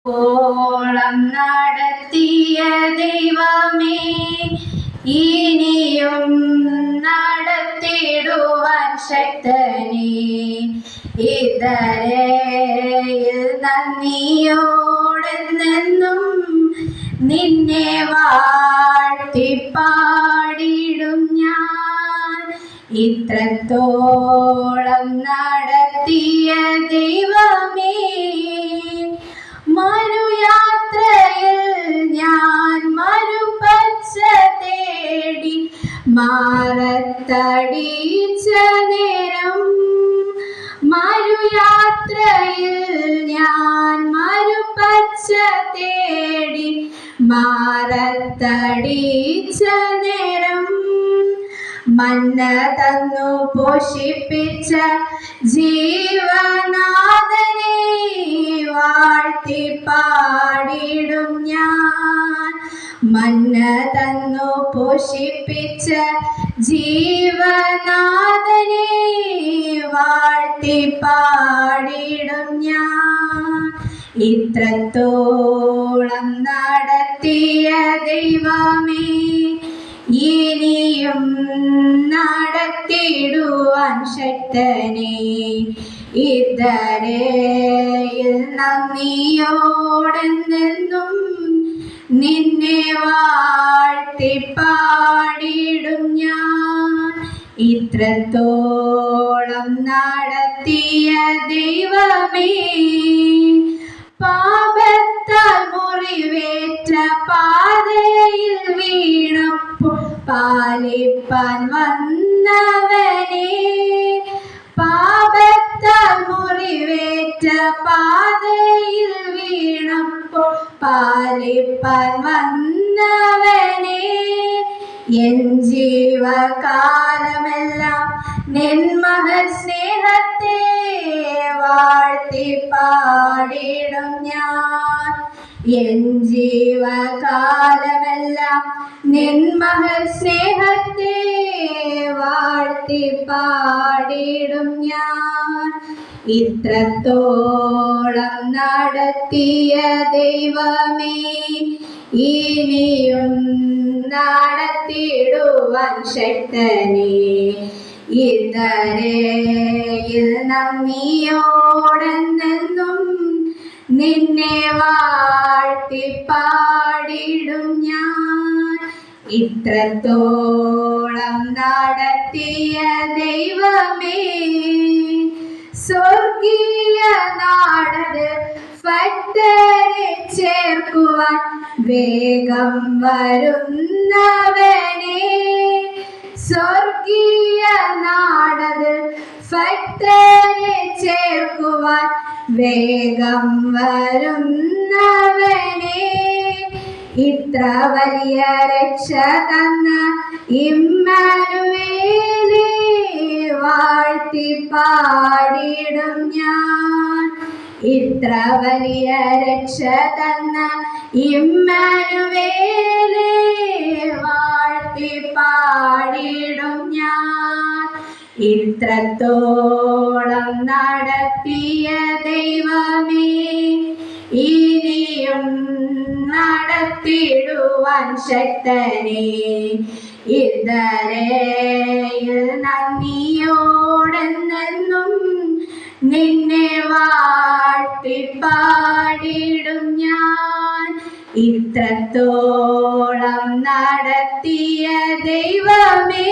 ഓളം നടത്തിയ ദൈവമേ, ഇനിയും നടത്തിടുവാൻ ശക്തനേ. ഇതരയിൽ നന്ദിയോടെന്നെന്നും നിന്നെ വാഴ്ത്തിപ്പാടിടും ഞാൻ. ഇത്രത്തോളം നടത്തിയ ദൈവമേ, മരുയാത്രയിൽ ഞാൻ മരുപച്ച തേടി മാറത്തടിച്ച നേരം, മരുയാത്രയിൽ ഞാൻ മരുപച്ച തേടി മാറത്തടിച്ച നേരം, മന്ന തന്നു പോഷിപ്പിച്ച ജീവനാഥനെ വാഴ്ത്തിപ്പാടിടും ഞാൻ. മന്ന തന്നു പോഷിപ്പിച്ച ജീവനാഥനെ വാഴ്ത്തിപ്പാടിടും ഞാൻ. ഇത്രത്തോളം നടത്തിയ ദൈവമേ, ഇനിയും നടത്തിടുവാൻ ശക്തനേ. ഇതരയിൽ നന്ദിയോടെന്നെന്നും നിന്നെ വാഴ്ത്തിപ്പാടിടും ഞാൻ. ഇത്രത്തോളം നടത്തിയ ദൈവമേ, പാപത്താൽ മുറിവേറ്റ പാതയിൽ വീണപ്പോൾ പാലിപ്പാൻ വന്നവനെ, പാപത്താൽ മുറിവേറ്റ പാതയിൽ വീണപ്പോൾ പാലിപ്പാൻ വന്നവനെ, എൻ ജീവകാലമെല്ലാം നിൻ മഹൽ സ്നേഹത്തെ വാഴ്ത്തിപ്പാടിടും ഞാൻ. എൻ ജീവകാലമെല്ലാം നിൻ മഹൽ സ്നേഹത്തെ വാഴ്ത്തിപ്പാടിടും ഞാൻ. ഇത്രത്തോളം നടത്തിയ ദൈവമേ, ഇനിയും നടത്തിടുവാൻ ശക്തനേ. ഇതരയിൽ നന്ദിയോടെന്നെന്നും നിന്നെ വാഴ്ത്തിപ്പാടിടും ഞാൻ. ഇത്രത്തോളം നടത്തിയ ദൈവമേ, സ്വർഗീയ നാടത് ഫക്തരെ ചേർക്കുവാൻ വേഗം വരുന്നവനെ, സ്വർഗീയ നാടത് ഫക്തരെ ചേർക്കുവാൻ വേഗം വരുന്നവനെ, ഇത്ര വലിയ രക്ഷ തന്ന ഇമ്മാനുവേലേ വാഴ്ത്തിപ്പാടിടും ഞാൻ. ഇത്ര വലിയ രക്ഷ തന്ന ഇമ്മാനുവേലേ വാഴ്ത്തിപ്പാടിടും ഞാൻ. ഇത്രത്തോളം നടത്തിയ ദൈവമേ, ഇനിയും നടത്തിടുവാൻ ശക്തനേ. ഇതരയിൽ നന്ദിയോടെന്നെന്നും നിന്നെ വാഴ്ത്തിപ്പാടിടും ഞാൻ. ഇത്രത്തോളം നടത്തിയ ദൈവമേ,